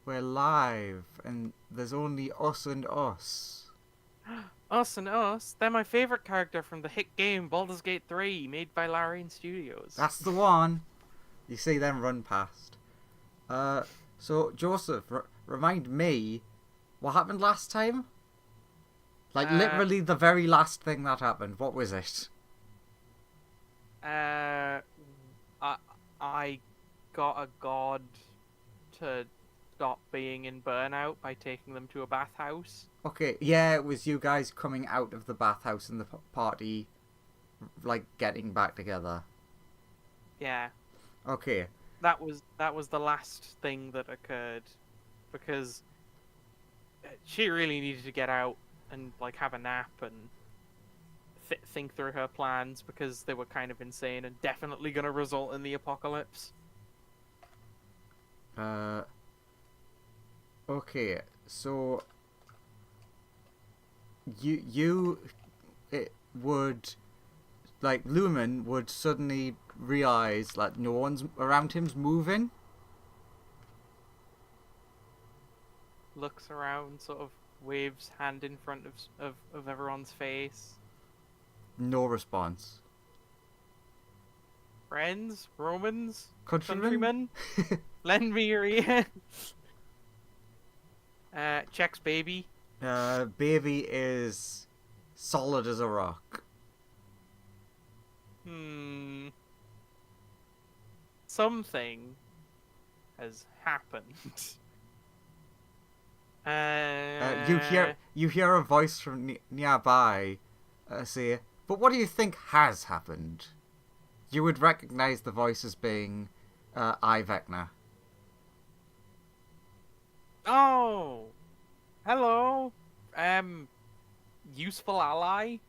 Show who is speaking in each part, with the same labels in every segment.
Speaker 1: We're live, and there's only us and us.
Speaker 2: Us and Us, they're my favorite character from the hit game Baldur's Gate 3, made by Larian Studios.
Speaker 1: That's the one. You see them run past. Uh, so Joseph, remind me what happened last time. Like
Speaker 2: Uh,
Speaker 1: literally the very last thing that happened. What was it?
Speaker 2: uh, I, I got a god to stop being in burnout by taking them to a bathhouse.
Speaker 1: Okay, yeah, it was you guys coming out of the bathhouse and the party, like getting back together.
Speaker 2: Yeah,
Speaker 1: Okay,
Speaker 2: that was the last thing that occurred, because she really needed to get out and like have a nap and think through her plans because they were kind of insane and definitely going to result in the apocalypse.
Speaker 1: uh, okay, so you it would like Lumen would suddenly realize that no one's around him's moving.
Speaker 2: Looks around, sort of waves hand in front of everyone's face.
Speaker 1: No response.
Speaker 2: Friends, Romans,
Speaker 1: Countryman?
Speaker 2: countrymen, lend me your ear. Checks baby.
Speaker 1: Baby is solid as a rock.
Speaker 2: Hmm. Something has happened.
Speaker 1: You hear a voice from nearby say, "But what do you think has happened?" You would recognize the voice as being I Vecna.
Speaker 2: Oh, hello. Useful ally.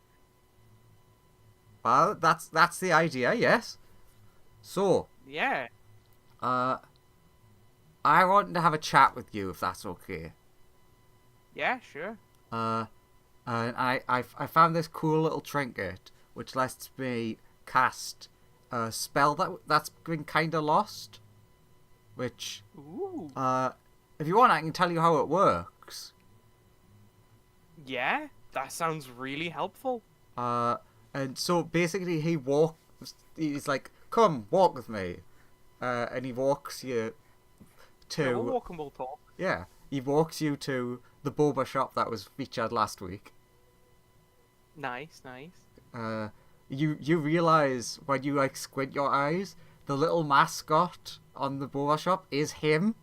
Speaker 1: Well, that's the idea, yes. So,
Speaker 2: Yeah,
Speaker 1: uh, I want to have a chat with you if that's okay.
Speaker 2: yeah, sure.
Speaker 1: Uh, and I found this cool little trinket which lets me cast a spell that's been kind of lost. Which,
Speaker 2: Ooh,
Speaker 1: if you want, I can tell you how it works.
Speaker 2: yeah, that sounds really helpful.
Speaker 1: Uh, and so basically, he walks. He's like, "Come, walk with me," and he walks you
Speaker 2: Sure, we'll
Speaker 1: to
Speaker 2: walk and we'll talk.
Speaker 1: yeah. He walks you to the boba shop that was featured last week.
Speaker 2: Nice, nice.
Speaker 1: Uh, you realize when you like squint your eyes, the little mascot on the boba shop is him,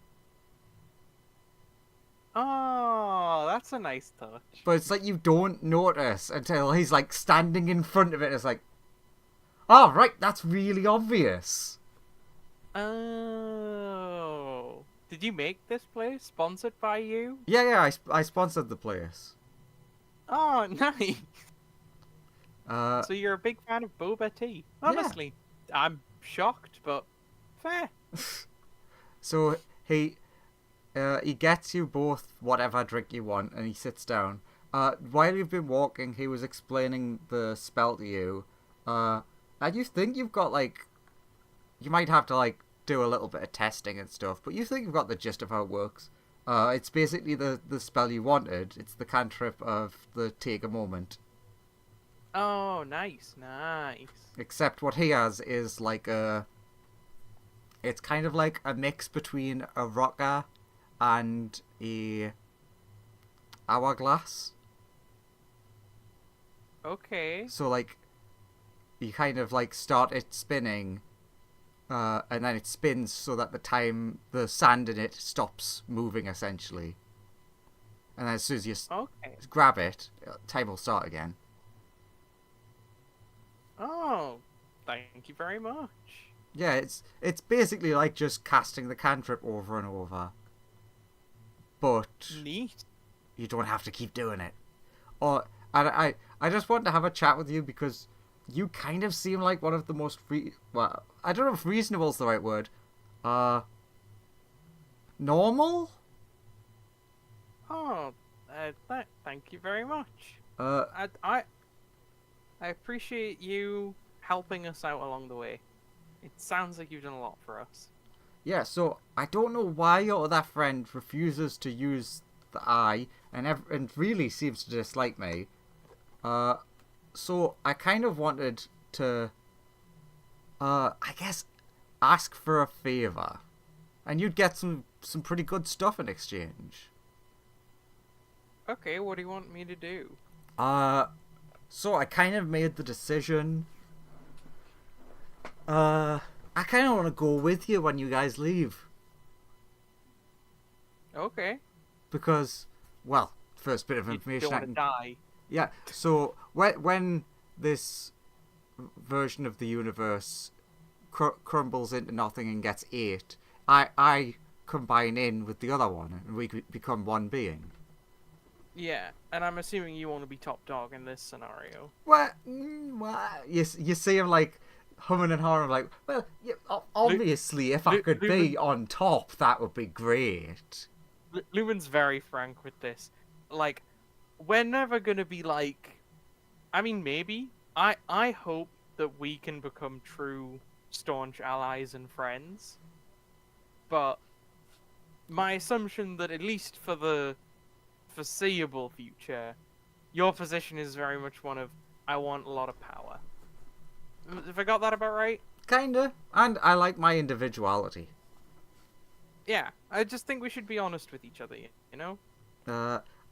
Speaker 2: Oh, that's a nice touch.
Speaker 1: but it's like you don't notice until he's like standing in front of it. And it's like, oh right, that's really obvious.
Speaker 2: Oh, did you make this place? Sponsored by you?
Speaker 1: Yeah, I sponsored the place.
Speaker 2: Oh, nice.
Speaker 1: Uh,
Speaker 2: So you're a big fan of boba tea?
Speaker 1: yeah.
Speaker 2: Honestly, I'm shocked, but fair.
Speaker 1: So he gets you both whatever drink you want, and he sits down. While you've been walking, he was explaining the spell to you. And you think you've got like, you might have to like do a little bit of testing and stuff, but you think you've got the gist of how it works. It's basically the spell you wanted. It's the cantrip of the take a moment.
Speaker 2: Oh, nice, nice.
Speaker 1: Except what he has is like it's kind of like a mix between a rocker and a hourglass.
Speaker 2: Okay.
Speaker 1: So like you kind of like start it spinning, and then it spins so that the sand in it stops moving essentially. And then as soon as you
Speaker 2: Okay.
Speaker 1: grab it, time will start again.
Speaker 2: Oh, thank you very much.
Speaker 1: Yeah, it's basically like just casting the cantrip over and over, but
Speaker 2: Neat.
Speaker 1: you don't have to keep doing it. Or and I just want to have a chat with you because you kind of seem like one of the most well, I don't know if reasonable is the right word. Uh, normal.
Speaker 2: Oh, thank you very much.
Speaker 1: Uh,
Speaker 2: I, I, I appreciate you helping us out along the way. It sounds like you've done a lot for us.
Speaker 1: Yeah, so I don't know why your other friend refuses to use the eye and really seems to dislike me. So I kind of wanted to, I guess, ask for a favor, and you'd get some pretty good stuff in exchange.
Speaker 2: Okay, what do you want me to do?
Speaker 1: So I kind of made the decision. I kind of want to go with you when you guys leave
Speaker 2: Okay.
Speaker 1: because, well, first bit of
Speaker 2: You
Speaker 1: information
Speaker 2: don't
Speaker 1: I
Speaker 2: want to
Speaker 1: can.
Speaker 2: die.
Speaker 1: Yeah. So when this version of the universe crumbles into nothing and gets ate, I combine in with the other one and we become one being.
Speaker 2: Yeah, and I'm assuming you want to be top dog in this scenario.
Speaker 1: What? You see him like humming and hawing like, well, yeah, obviously if I could be on top, that would be great.
Speaker 2: Lumen's very frank with this. Like, we're never gonna be like. I mean, maybe. I hope that we can become true, staunch allies and friends. But my assumption that at least for the foreseeable future, your position is very much one of I want a lot of power. Have I got that about right?
Speaker 1: Kinda. And I like my individuality.
Speaker 2: Yeah, I just think we should be honest with each other, you know?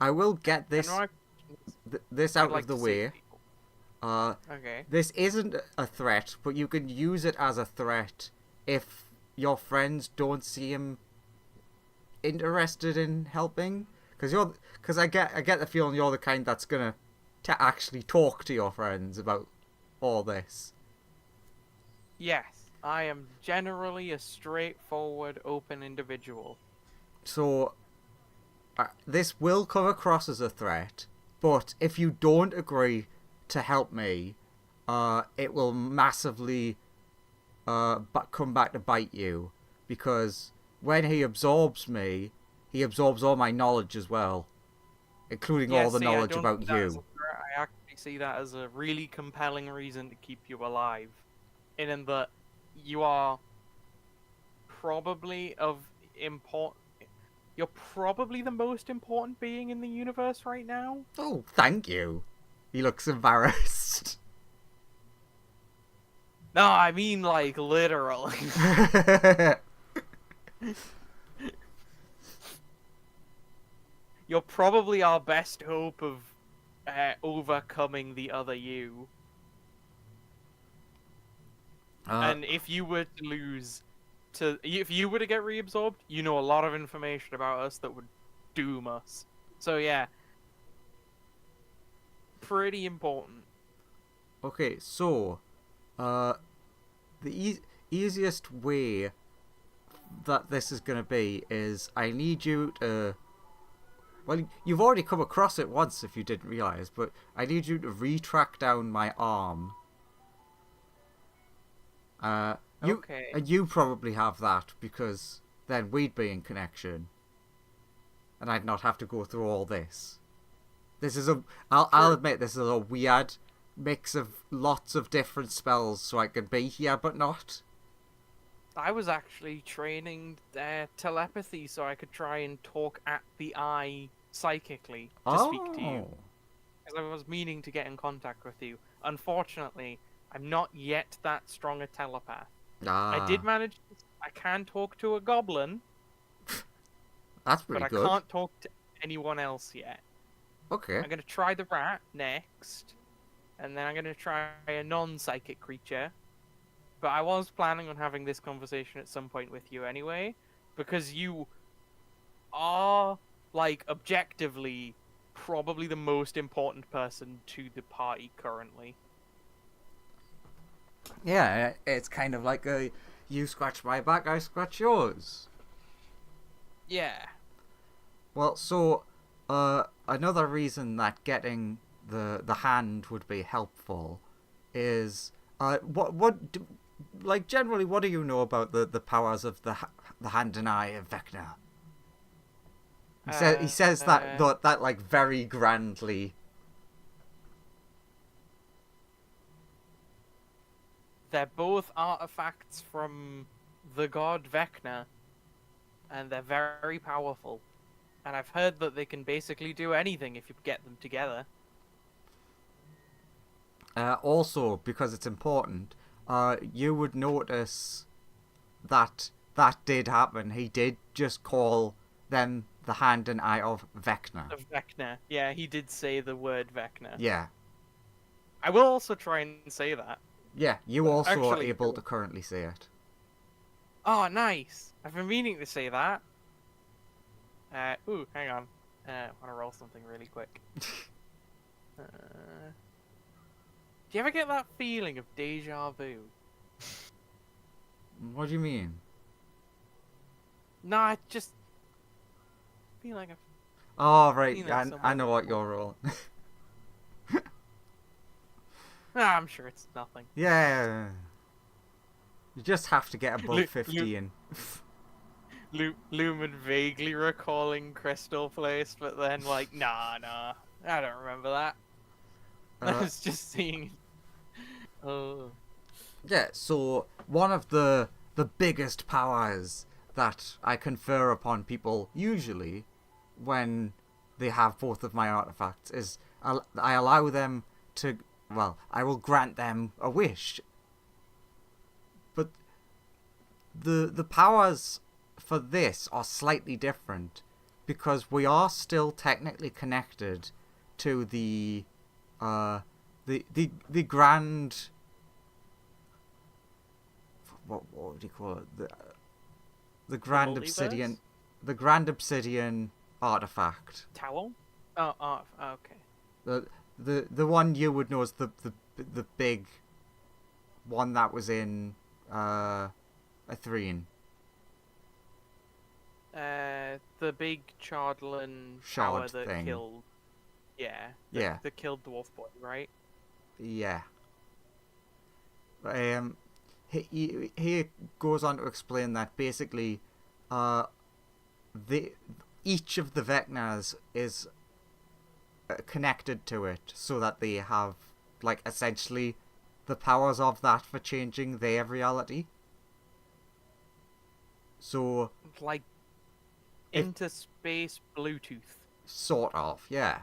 Speaker 1: I will get this
Speaker 2: And
Speaker 1: this
Speaker 2: I'd
Speaker 1: out
Speaker 2: like
Speaker 1: of the
Speaker 2: to say
Speaker 1: way.
Speaker 2: to people. Okay.
Speaker 1: This isn't a threat, but you can use it as a threat if your friends don't seem interested in helping. Because I get the feeling you're the kind that's gonna to actually talk to your friends about all this.
Speaker 2: Yes, I am generally a straightforward, open individual.
Speaker 1: So this will come across as a threat, but if you don't agree to help me, it will massively come back to bite you, because when he absorbs me, he absorbs all my knowledge as well, including all the knowledge about you.
Speaker 2: I actually see that as a really compelling reason to keep you alive, in that you are probably of important. You're probably the most important being in the universe right now.
Speaker 1: Oh, thank you. He looks embarrassed.
Speaker 2: No, I mean like literally. You're probably our best hope of overcoming the other you. And if you were to lose, if you were to get reabsorbed, you know a lot of information about us that would doom us. So yeah, pretty important.
Speaker 1: Okay, so, the easiest way that this is going to be is I need you to. Well, you've already come across it once if you didn't realise, but I need you to retrack down my arm.
Speaker 2: Okay.
Speaker 1: And you probably have that because then we'd be in connection, and I'd not have to go through all this. This is I'll admit this is a weird mix of lots of different spells, so I can be here but not.
Speaker 2: I was actually training telepathy so I could try and talk at the eye psychically to speak to you. Because I was meaning to get in contact with you. Unfortunately, I'm not yet that strong a telepath. I did manage. I can talk to a goblin.
Speaker 1: That's pretty
Speaker 2: but
Speaker 1: good.
Speaker 2: I can't talk to anyone else yet.
Speaker 1: Okay.
Speaker 2: I'm gonna try the rat next, and then I'm gonna try a non-psychic creature. But I was planning on having this conversation at some point with you anyway, because you are, like, objectively probably the most important person to the party currently.
Speaker 1: Yeah, it's kind of like a you scratch my back, I scratch yours.
Speaker 2: Yeah.
Speaker 1: Well, so another reason that getting the hand would be helpful is like generally what do you know about the powers of the hand and eye of Vecna? He says that like very grandly.
Speaker 2: They're both artifacts from the god Vecna, and they're very powerful. And I've heard that they can basically do anything if you get them together.
Speaker 1: Also, because it's important, you would notice that that did happen. He did just call them the hand and eye of Vecna.
Speaker 2: Of Vecna. Yeah, he did say the word Vecna.
Speaker 1: Yeah.
Speaker 2: I will also try and say that.
Speaker 1: Yeah, you also are
Speaker 2: Actually,
Speaker 1: able to currently say it.
Speaker 2: Oh, nice. I've been meaning to say that. Ooh, hang on. I want to roll something really quick. Do you ever get that feeling of deja vu?
Speaker 1: What do you mean?
Speaker 2: Nah, I just feel like I've
Speaker 1: Oh, right.
Speaker 2: seen that
Speaker 1: I know
Speaker 2: somewhere
Speaker 1: what
Speaker 2: before.
Speaker 1: you're rolling.
Speaker 2: I'm sure it's nothing.
Speaker 1: Yeah. You just have to get above
Speaker 2: Lu-
Speaker 1: 15.
Speaker 2: Lumen vaguely recalling Crystal Place, but then like, nah, I don't remember that. I was just seeing. Oh.
Speaker 1: Yeah, so one of the biggest powers that I confer upon people usually when they have both of my artifacts is I allow them to, well, I will grant them a wish. But the powers for this are slightly different because we are still technically connected to the grand, what would you call it, the grand obsidian, the grand obsidian artifact.
Speaker 2: Towel? Oh, okay.
Speaker 1: The one you would know is the big one that was in Athrene.
Speaker 2: The big Chardlin
Speaker 1: Shard
Speaker 2: tower that
Speaker 1: thing.
Speaker 2: killed. Yeah.
Speaker 1: Yeah.
Speaker 2: That killed Dwarf Boy, right?
Speaker 1: Yeah. He goes on to explain that basically, each of the Vecnas is connected to it, so that they have like essentially the powers of that for changing their reality. So
Speaker 2: Like interspace Bluetooth.
Speaker 1: Sort of, yeah.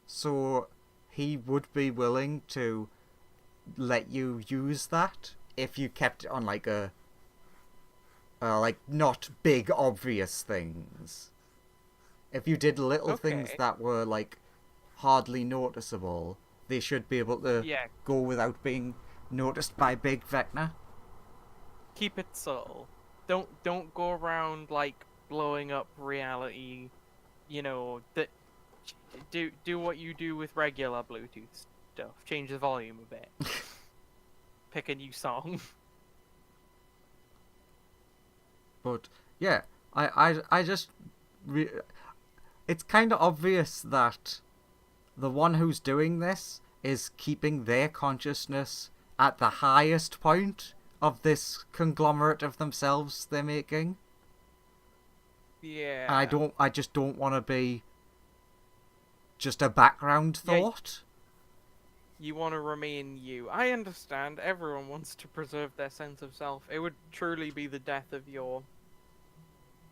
Speaker 1: So he would be willing to let you use that if you kept it on like a like not big obvious things. If you did little things that were like hardly noticeable, they should be able to go without being noticed by big Vecna.
Speaker 2: Keep it subtle. Don't go around like blowing up reality. You know that. Do what you do with regular Bluetooth stuff. Change the volume a bit. Pick a new song.
Speaker 1: But yeah, I just it's kind of obvious that the one who's doing this is keeping their consciousness at the highest point of this conglomerate of themselves they're making.
Speaker 2: Yeah.
Speaker 1: And I just don't want to be just a background thought.
Speaker 2: You want to remain you. I understand. Everyone wants to preserve their sense of self. It would truly be the death of your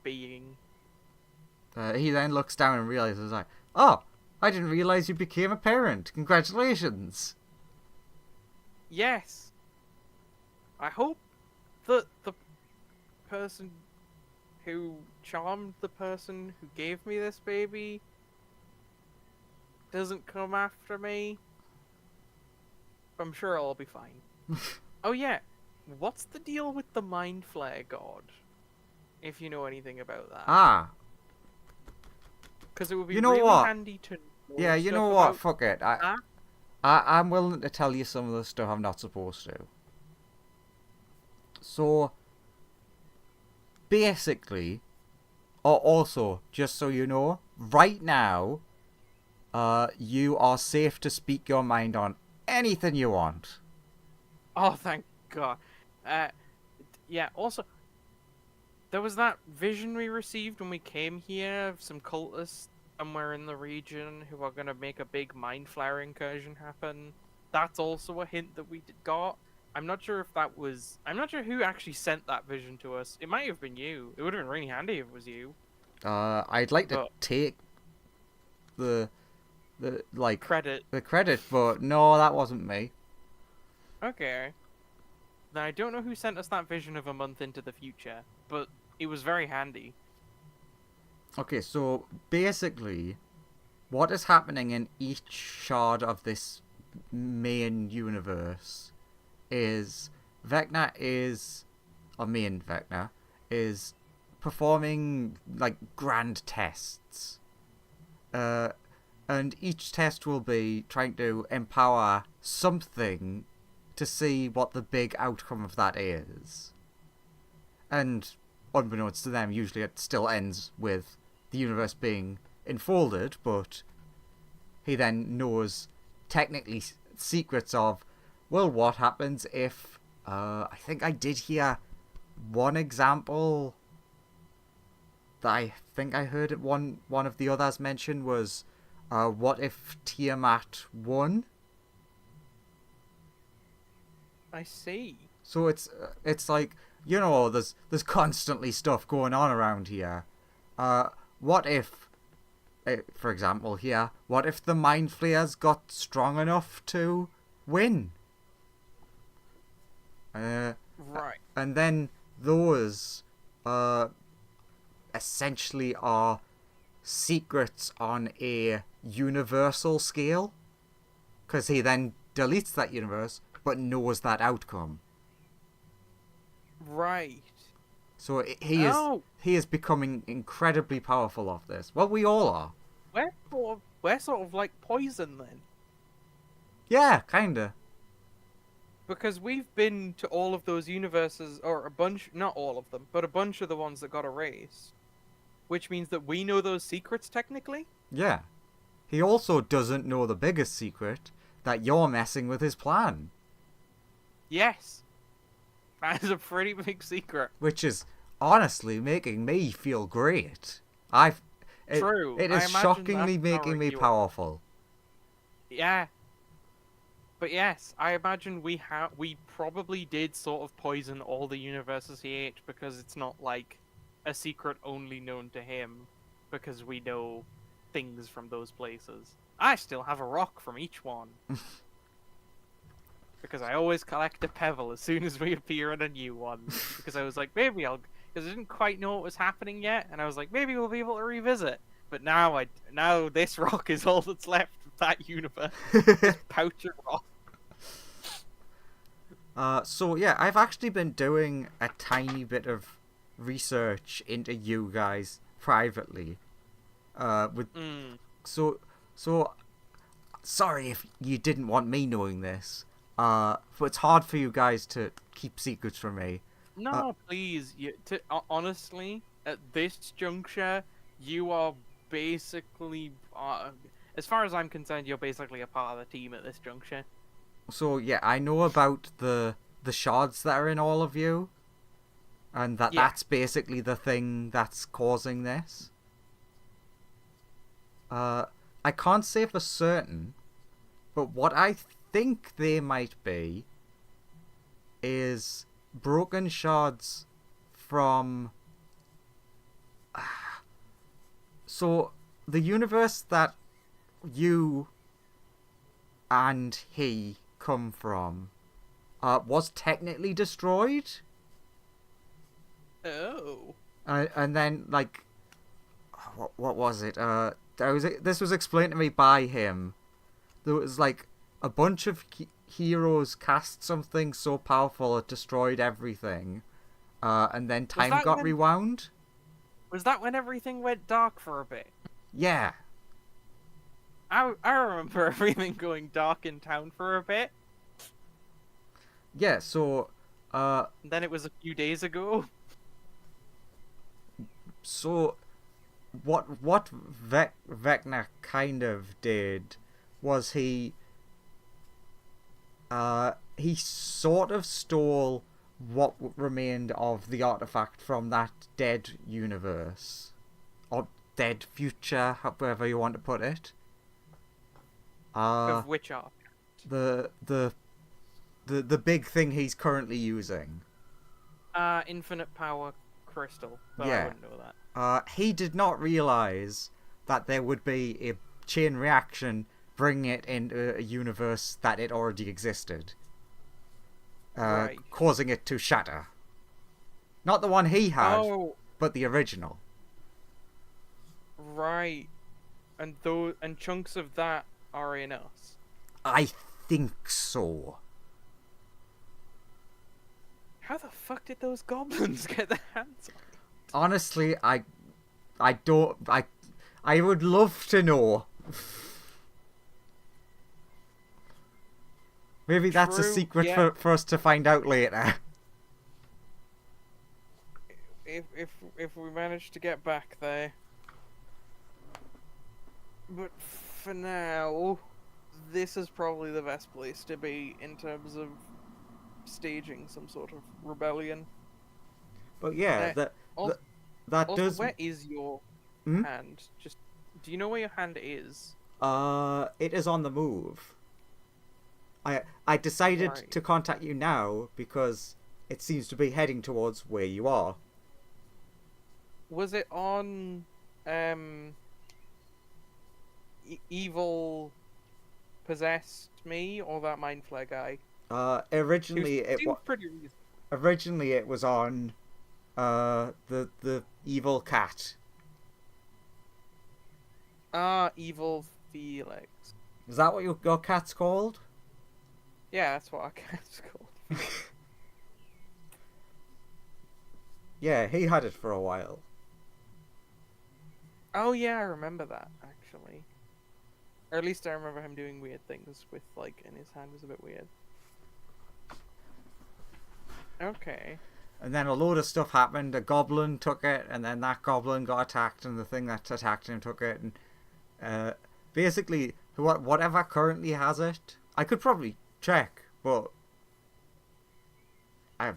Speaker 2: being.
Speaker 1: He then looks down and realizes, like, oh, I didn't realize you became a parent. Congratulations.
Speaker 2: Yes. I hope that the person who charmed the person who gave me this baby doesn't come after me. I'm sure I'll be fine. Oh yeah, what's the deal with the Mind Flare God? If you know anything about that.
Speaker 1: Ah.
Speaker 2: Because it would be
Speaker 1: really
Speaker 2: what? Handy to know.
Speaker 1: Yeah, you know what? Fuck it. I'm willing to tell you some of the stuff I'm not supposed to. So, basically, also, just so you know, right now, you are safe to speak your mind on anything you want.
Speaker 2: Oh, thank God. Yeah, also, there was that vision we received when we came here of some cultists somewhere in the region who are going to make a big mind flare incursion happen. That's also a hint that we got. I'm not sure if that was. I'm not sure who actually sent that vision to us. It might have been you. It would have been really handy if it was you.
Speaker 1: I'd like to
Speaker 2: But
Speaker 1: take the like
Speaker 2: credit.
Speaker 1: the credit, but no, that wasn't me.
Speaker 2: Okay. Now I don't know who sent us that vision of a month into the future, but it was very handy.
Speaker 1: Okay, so basically, what is happening in each shard of this main universe is Vecna is, or main Vecna, is performing like grand tests. And each test will be trying to empower something to see what the big outcome of that is. And unbeknownst to them, usually it still ends with the universe being enfolded, but he then knows technically secrets of, well, what happens if I think I did hear one example that I think I heard it one of the others mention was what if Tiamat won?
Speaker 2: I see.
Speaker 1: So it's like, you know, there's constantly stuff going on around here. What if, for example, here, what if the Mind Flayers got strong enough to win?
Speaker 2: Right.
Speaker 1: And then those essentially are secrets on a universal scale, because he then deletes that universe but knows that outcome.
Speaker 2: Right.
Speaker 1: So he is becoming incredibly powerful off this. Well, we all are.
Speaker 2: We're sort of like poison then.
Speaker 1: Yeah, kinda.
Speaker 2: Because we've been to all of those universes, or a bunch, not all of them, but a bunch of the ones that got erased. Which means that we know those secrets, technically?
Speaker 1: Yeah. He also doesn't know the biggest secret, that you're messing with his plan.
Speaker 2: Yes. That is a pretty big secret.
Speaker 1: Which is honestly making me feel great.
Speaker 2: True.
Speaker 1: It is shockingly making me powerful.
Speaker 2: Yeah. But yes, I imagine we probably did sort of poison all the universes he ate, because it's not like a secret only known to him, because we know things from those places. I still have a rock from each one. Because I always collect a pebble as soon as we appear in a new one. Because I was like, maybe because I didn't quite know what was happening yet, and I was like, maybe we'll be able to revisit. But now this rock is all that's left of that universe. This pouch of rock.
Speaker 1: So yeah, I've actually been doing a tiny bit of research into you guys privately. So sorry if you didn't want me knowing this. But it's hard for you guys to keep secrets from me.
Speaker 2: No, please. Honestly, at this juncture, you are basically, as far as I'm concerned, you're basically a part of the team at this juncture.
Speaker 1: So yeah, I know about the shards that are in all of you, and that's basically the thing that's causing this. I can't say for certain, but what I think they might be is broken shards from... So, the universe that you and he come from was technically destroyed.
Speaker 2: Oh.
Speaker 1: And then, like... What was it? This was explained to me by him. There was, like, a bunch of heroes cast something so powerful it destroyed everything, and then time got rewound.
Speaker 2: Was that when everything went dark for a bit?
Speaker 1: Yeah.
Speaker 2: I remember everything going dark in town for a bit.
Speaker 1: Yeah, so...
Speaker 2: then it was a few days ago.
Speaker 1: So, what Vecna kind of did was he sort of stole what remained of the artifact from that dead universe, or dead future, however you want to put it.
Speaker 2: Of which artifact?
Speaker 1: The the big thing he's currently using.
Speaker 2: Infinite power crystal, but I
Speaker 1: Yeah.
Speaker 2: wouldn't know that.
Speaker 1: He did not realize that there would be a chain reaction bringing it into a universe that it already existed,
Speaker 2: Right.
Speaker 1: causing it to shatter. Not the one he had,
Speaker 2: Oh,
Speaker 1: but the original.
Speaker 2: right. And chunks of that are in us.
Speaker 1: I think so.
Speaker 2: How the fuck did those goblins get their hands on it?
Speaker 1: Honestly, I don't. I would love to know. Maybe that's a
Speaker 2: True,
Speaker 1: secret
Speaker 2: yeah.
Speaker 1: for us to find out later.
Speaker 2: If we manage to get back there. But for now, this is probably the best place to be in terms of staging some sort of rebellion.
Speaker 1: But yeah,
Speaker 2: Also,
Speaker 1: that
Speaker 2: also,
Speaker 1: does.
Speaker 2: where is your
Speaker 1: Hmm?
Speaker 2: hand? Just, do you know where your hand is?
Speaker 1: It is on the move. I decided
Speaker 2: Right.
Speaker 1: to contact you now because it seems to be heading towards where you are.
Speaker 2: Was it on, evil possessed me or that mind flare guy?
Speaker 1: Originally
Speaker 2: Seems pretty reasonable.
Speaker 1: originally it was on the evil cat.
Speaker 2: Evil Felix.
Speaker 1: Is that what your cat's called?
Speaker 2: Yeah, that's what our cat's called.
Speaker 1: Yeah, he had it for a while.
Speaker 2: Oh yeah, I remember that actually. Or at least I remember him doing weird things with like, and his hand was a bit weird. Okay.
Speaker 1: And then a load of stuff happened. A goblin took it, and then that goblin got attacked, and the thing that attacked him took it. And basically, whatever currently has it, I could probably check, but I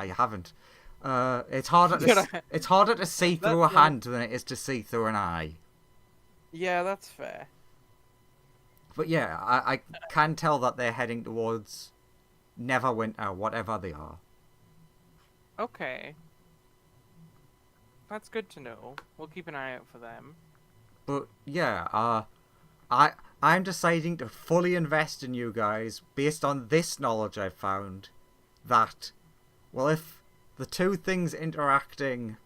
Speaker 1: haven't. It's harder it's harder to see through a
Speaker 2: That's
Speaker 1: hand than it is to see through an eye.
Speaker 2: Yeah, that's fair.
Speaker 1: But yeah, I can tell that they're heading towards Neverwinter, whatever they are.
Speaker 2: Okay. That's good to know. We'll keep an eye out for them.
Speaker 1: But yeah, I'm deciding to fully invest in you guys based on this knowledge I've found that, well, if the two things interacting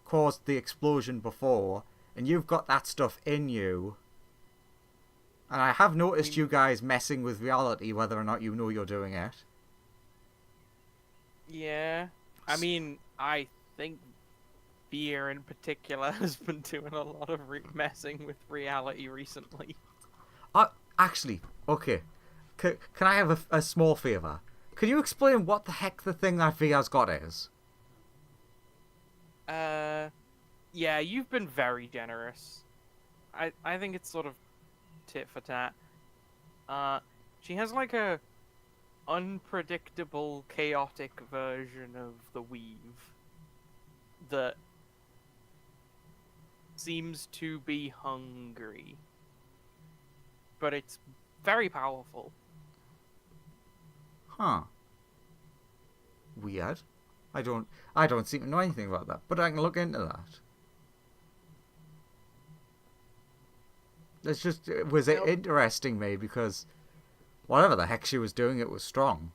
Speaker 1: caused the explosion before, and you've got that stuff in you, and I have noticed you guys messing with reality whether or not you know you're doing it.
Speaker 2: Yeah. I mean, I think Beer in particular has been doing a lot of messing with reality recently.
Speaker 1: Actually, okay. Can I have a small favour? Can you explain what the heck the thing that Via's got is?
Speaker 2: Yeah, you've been very generous. I think it's sort of tit for tat. She has like a unpredictable, chaotic version of the weave that seems to be hungry, but it's very powerful.
Speaker 1: Huh. Weird. I don't seem to know anything about that, but I can look into that. It's just, was it interesting me because whatever the heck she was doing, it was strong.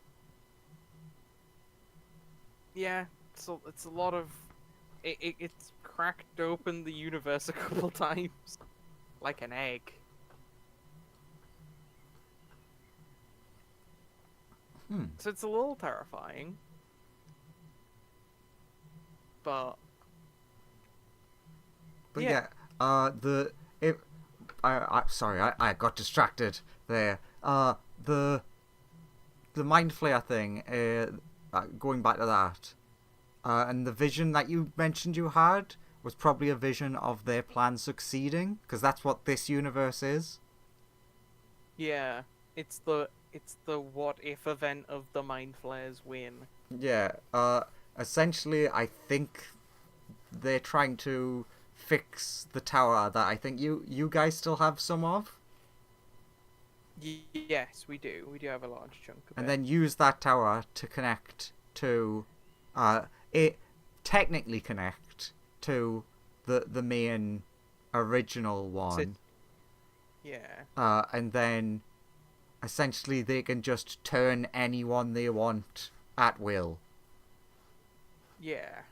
Speaker 2: Yeah, it's a lot of it's cracked open the universe a couple times, like an egg. So it's a little terrifying, but
Speaker 1: yeah, sorry, I got distracted there. The mind flare thing. Going back to that, and the vision that you mentioned you had was probably a vision of their plan succeeding, because that's what this universe is.
Speaker 2: yeah, it's the what if event of the mind flares win.
Speaker 1: Yeah. Essentially, I think they're trying to fix the tower that I think you guys still have some of.
Speaker 2: Yes, we do. We do have a large chunk of
Speaker 1: and
Speaker 2: it.
Speaker 1: then use that tower to connect to, it technically connect to the main original one,
Speaker 2: Yeah.
Speaker 1: and then essentially they can just turn anyone they want at will.
Speaker 2: Yeah.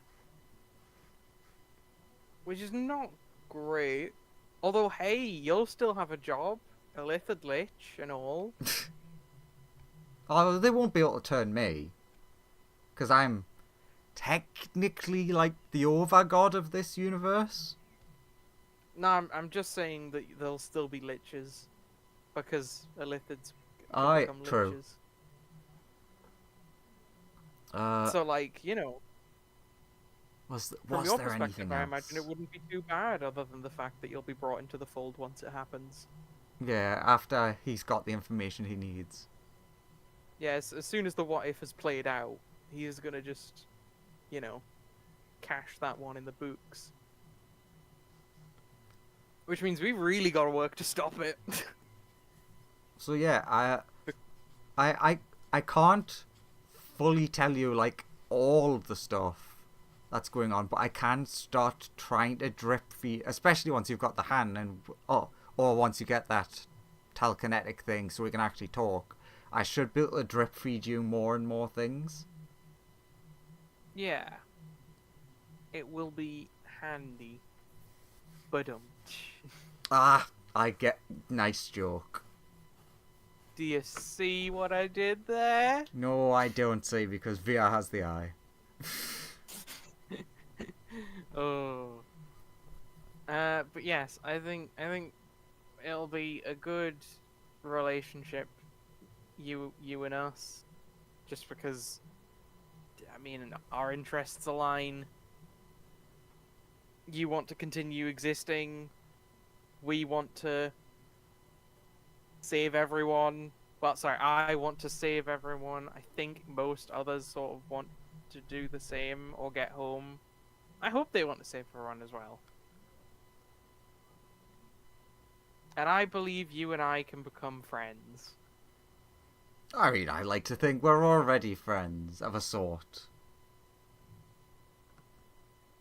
Speaker 2: Which is not great. Although, hey, you'll still have a job, a Lithid Lich and all.
Speaker 1: Oh, they won't be able to turn me, because I'm technically like the overgod of this universe.
Speaker 2: No, I'm just saying that there'll still be liches because Elithids can
Speaker 1: Aye,
Speaker 2: become
Speaker 1: true.
Speaker 2: liches.
Speaker 1: Uh,
Speaker 2: So, like, you know, from
Speaker 1: was
Speaker 2: your
Speaker 1: there
Speaker 2: perspective,
Speaker 1: anything
Speaker 2: I imagine it
Speaker 1: else?
Speaker 2: wouldn't be too bad, other than the fact that you'll be brought into the fold once it happens.
Speaker 1: Yeah, after he's got the information he needs.
Speaker 2: Yes, as soon as the what if has played out, he is gonna just, you know, cash that one in the books. Which means we've really got to work to stop it.
Speaker 1: So yeah, I, I, I can't fully tell you like all the stuff that's going on, but I can start trying to drip feed, especially once you've got the hand and or once you get that telekinetic thing, so we can actually talk. I should be able to drip feed you more and more things.
Speaker 2: Yeah, it will be handy. But
Speaker 1: Ah, I get nice joke.
Speaker 2: do you see what I did there?
Speaker 1: No, I don't see because VR has the eye.
Speaker 2: Oh. But yes, I think it'll be a good relationship, you and us, just because I mean our interests align. You want to continue existing. We want to save everyone. Well, sorry, I want to save everyone. I think most others sort of want to do the same or get home. I hope they want to save everyone as well. And I believe you and I can become friends.
Speaker 1: I mean, I like to think we're already friends of a sort.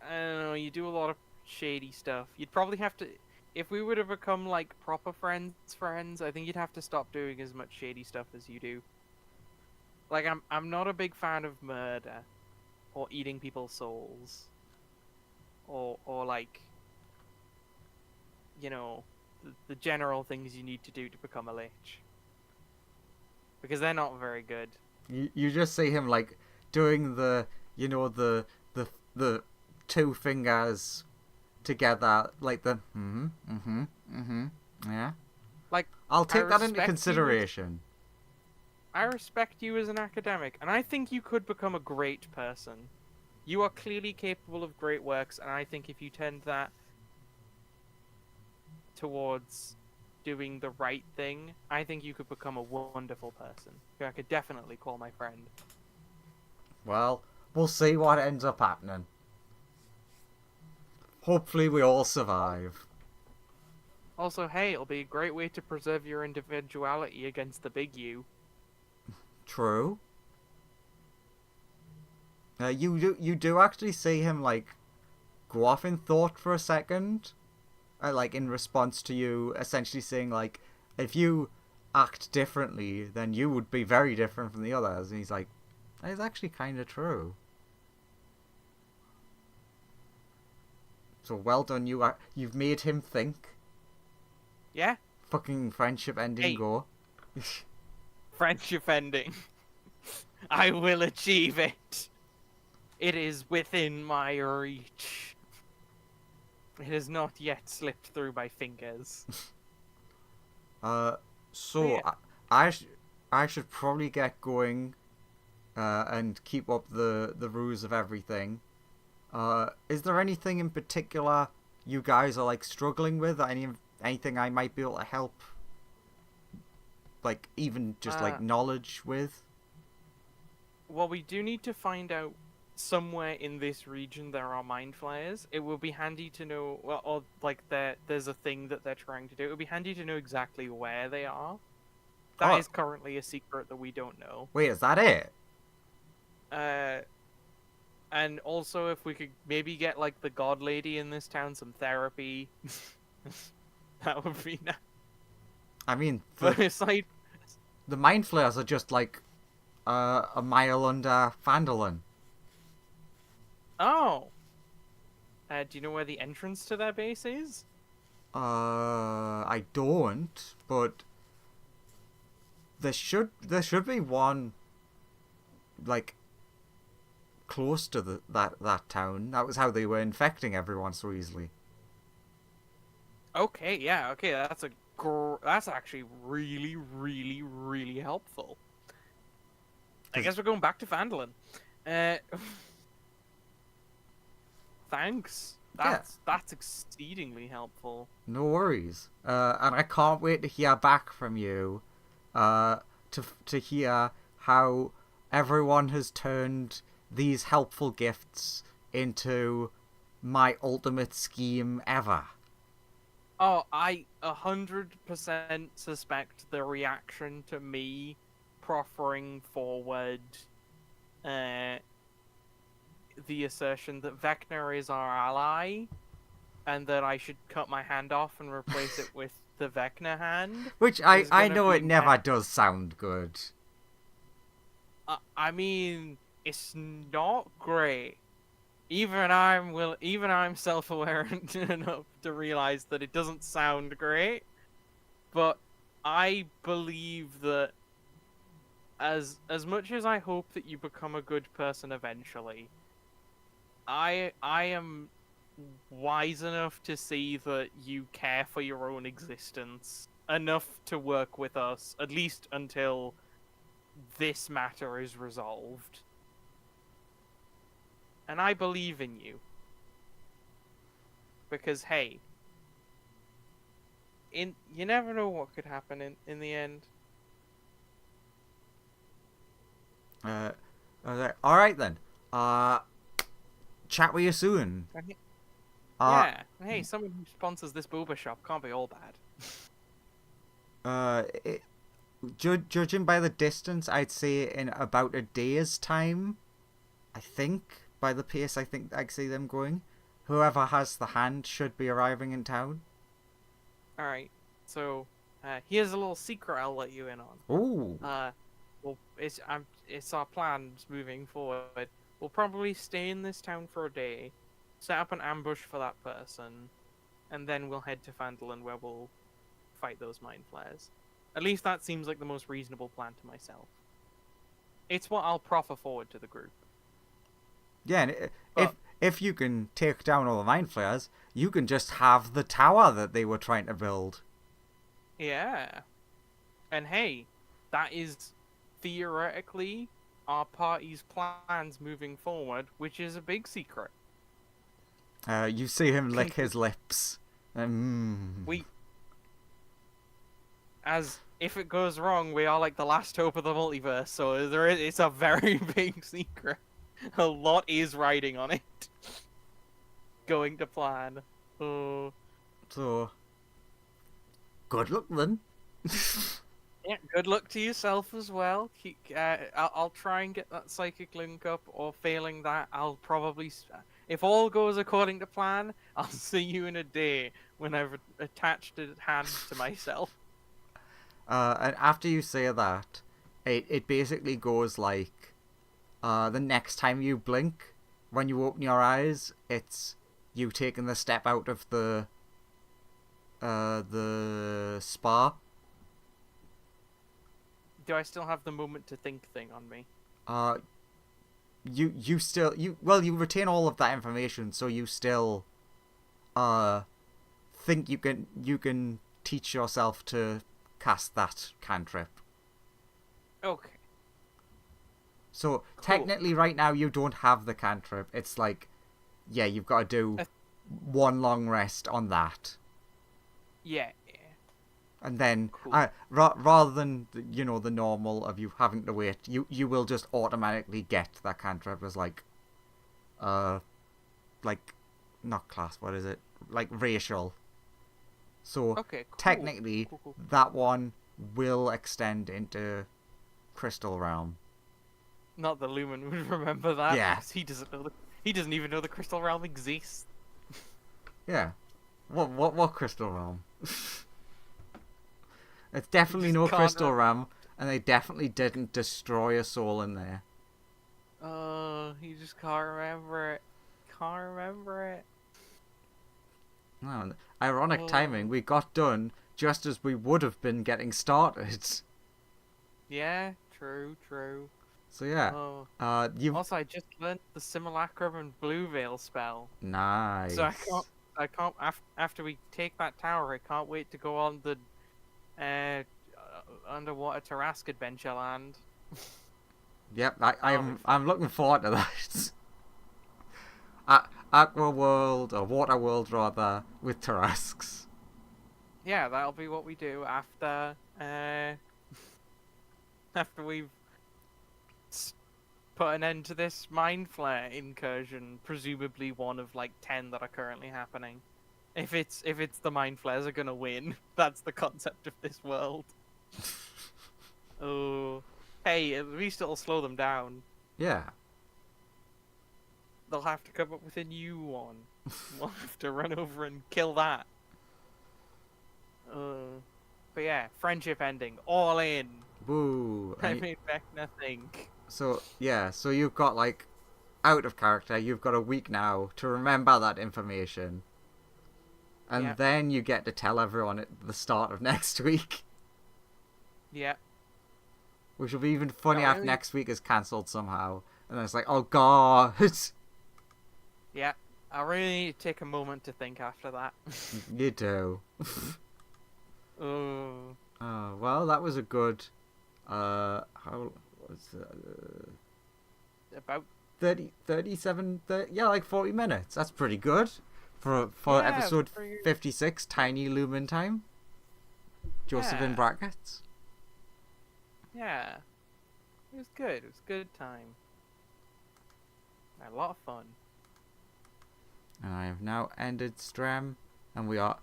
Speaker 2: I don't know, you do a lot of shady stuff. You'd probably have to, if we were to become like proper friends, I think you'd have to stop doing as much shady stuff as you do. Like I'm not a big fan of murder or eating people's souls or like, you know, the general things you need to do to become a lich. Because they're not very good.
Speaker 1: You just see him like doing the the two fingers together like the yeah.
Speaker 2: Like
Speaker 1: I'll
Speaker 2: I
Speaker 1: take that into
Speaker 2: respect you as
Speaker 1: consideration.
Speaker 2: I respect you as an academic, and I think you could become a great person. You are clearly capable of great works, and I think if you tend that towards doing the right thing, I think you could become a wonderful person who I could definitely call my friend.
Speaker 1: Well, we'll see what ends up happening. Hopefully, we all survive.
Speaker 2: Also, hey, it'll be a great way to preserve your individuality against the big you.
Speaker 1: True. You do actually see him like go off in thought for a second, like in response to you essentially saying like, if you act differently, then you would be very different from the others. And he's like, that is actually kind of true. So well done, you've made him think.
Speaker 2: Yeah?
Speaker 1: Fucking friendship ending
Speaker 2: Hey,
Speaker 1: go.
Speaker 2: friendship ending. I will achieve it. It is within my reach. It has not yet slipped through my fingers.
Speaker 1: So
Speaker 2: Yeah.
Speaker 1: I should probably get going, and keep up the rules of everything. Is there anything in particular you guys are like struggling with? Anything I might be able to help? Like even just like knowledge with?
Speaker 2: Well, we do need to find out somewhere in this region there are mind flayers. It will be handy to know, well, or like there's a thing that they're trying to do. It would be handy to know exactly where they are. That
Speaker 1: Oh,
Speaker 2: is currently a secret that we don't know.
Speaker 1: wait, is that it?
Speaker 2: Uh, and also if we could maybe get like the god lady in this town some therapy, that would be nice.
Speaker 1: I mean,
Speaker 2: But aside,
Speaker 1: the mind flayers are just like a mile under Phandelver.
Speaker 2: oh, do you know where the entrance to their base is?
Speaker 1: I don't, but there should be one like close to that town. That was how they were infecting everyone so easily.
Speaker 2: Okay, yeah, okay, that's actually really, really, really helpful. I
Speaker 1: 'Cause-
Speaker 2: guess we're going back to Phandalin. Uh, thanks.
Speaker 1: Yeah.
Speaker 2: That's exceedingly helpful.
Speaker 1: No worries. And I can't wait to hear back from you. To hear how everyone has turned these helpful gifts into my ultimate scheme ever.
Speaker 2: Oh, I 100% suspect the reaction to me proffering forward the assertion that Vecna is our ally and that I should cut my hand off and replace it with the Vecna hand.
Speaker 1: Which I know it never does sound good.
Speaker 2: I mean, it's not great. Even I'm self-aware enough to realize that it doesn't sound great. But I believe that as much as I hope that you become a good person eventually, I am wise enough to see that you care for your own existence enough to work with us, at least until this matter is resolved. And I believe in you. Because, hey, you never know what could happen in the end.
Speaker 1: Alright then. Chat with you soon.
Speaker 2: Yeah. Hey, someone who sponsors this boba shop can't be all bad.
Speaker 1: Judging by the distance, I'd say in about a day's time, I think, by the pace I think I see them going, whoever has the hand should be arriving in town.
Speaker 2: Alright, so, here's a little secret I'll let you in on.
Speaker 1: Ooh.
Speaker 2: Well, it's our plans moving forward. We'll probably stay in this town for a day, set up an ambush for that person, and then we'll head to Phandalin where we'll fight those mind flares. At least that seems like the most reasonable plan to myself. It's what I'll proffer forward to the group.
Speaker 1: Yeah, and if you can take down all the mind flayers, you can just have the tower that they were trying to build.
Speaker 2: Yeah. And hey, that is theoretically our party's plans moving forward, which is a big secret.
Speaker 1: You see him lick his lips.
Speaker 2: As if it goes wrong, we are like the last hope of the multiverse, so it's a very big secret. A lot is riding on it. Going to plan. Oh.
Speaker 1: So, good luck then.
Speaker 2: Yeah, good luck to yourself as well. I'll try and get that psychic link up, or failing that, I'll probably... If all goes according to plan, I'll see you in a day when I've attached a hand to myself.
Speaker 1: And after you say that, it basically goes like, the next time you blink, when you open your eyes, it's you taking the step out of the spa.
Speaker 2: Do I still have the moment to think thing on me?
Speaker 1: You retain all of that information, so you still think you can teach yourself to cast that cantrip.
Speaker 2: Okay.
Speaker 1: So
Speaker 2: Cool.
Speaker 1: technically right now you don't have the cantrip. It's like, yeah, you've got to do one long rest on that.
Speaker 2: Yeah.
Speaker 1: And then,
Speaker 2: Cool.
Speaker 1: rather than the normal of you having to wait, you will just automatically get that cantrip as like not class. What is it? Like racial. So
Speaker 2: Okay. Cool.
Speaker 1: technically,
Speaker 2: Cool.
Speaker 1: that one will extend into Crystal Realm.
Speaker 2: Not that Lumen would remember that.
Speaker 1: Yeah.
Speaker 2: Because he doesn't even know the Crystal Realm exists.
Speaker 1: Yeah. What Crystal Realm? It's definitely
Speaker 2: just
Speaker 1: no
Speaker 2: can't
Speaker 1: Crystal Realm, and they definitely didn't destroy a soul in there.
Speaker 2: Oh, he just can't remember it. Can't remember it.
Speaker 1: No, ironic
Speaker 2: Oh.
Speaker 1: timing. We got done just as we would have been getting started.
Speaker 2: Yeah, true.
Speaker 1: So yeah,
Speaker 2: Oh.
Speaker 1: you
Speaker 2: Also, I just learned the Simulacrum and Blue Veil spell.
Speaker 1: nice.
Speaker 2: So I can't, after we take that tower, I can't wait to go on the, underwater Tarrasque adventure land.
Speaker 1: Yep,
Speaker 2: That'll be
Speaker 1: I'm looking forward to that. Aqua World or Water World rather with Tarrasques.
Speaker 2: Yeah, that'll be what we do after, after we've put an end to this Mind Flare incursion, presumably one of like 10 that are currently happening. If it's the Mind Flares are gonna win, that's the concept of this world. Oh, hey, at least it'll slow them down.
Speaker 1: Yeah.
Speaker 2: They'll have to come up with a new one. We'll have to run over and kill that. But yeah, friendship ending, all in.
Speaker 1: Woo.
Speaker 2: I made Vecna think.
Speaker 1: So yeah, so you've got like out of character, you've got a week now to remember that information. And
Speaker 2: Yep.
Speaker 1: then you get to tell everyone at the start of next week.
Speaker 2: Yeah.
Speaker 1: Which will be even funny
Speaker 2: No,
Speaker 1: if next week is cancelled somehow. And then it's like, oh god.
Speaker 2: Yeah. I really need to take a moment to think after that.
Speaker 1: You do.
Speaker 2: Oh.
Speaker 1: Oh, well, that was a good. How was
Speaker 2: About
Speaker 1: 37, yeah, like 40 minutes. That's pretty good for
Speaker 2: Yeah,
Speaker 1: episode
Speaker 2: pretty good.
Speaker 1: 56, Tiny Lumen Time. Joseph in
Speaker 2: Yeah.
Speaker 1: brackets.
Speaker 2: Yeah. It was good. It was a good time. A lot of fun.
Speaker 1: And I have now ended stream, and we are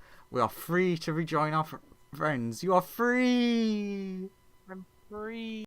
Speaker 1: free to rejoin our friends. You are free.
Speaker 2: I'm free.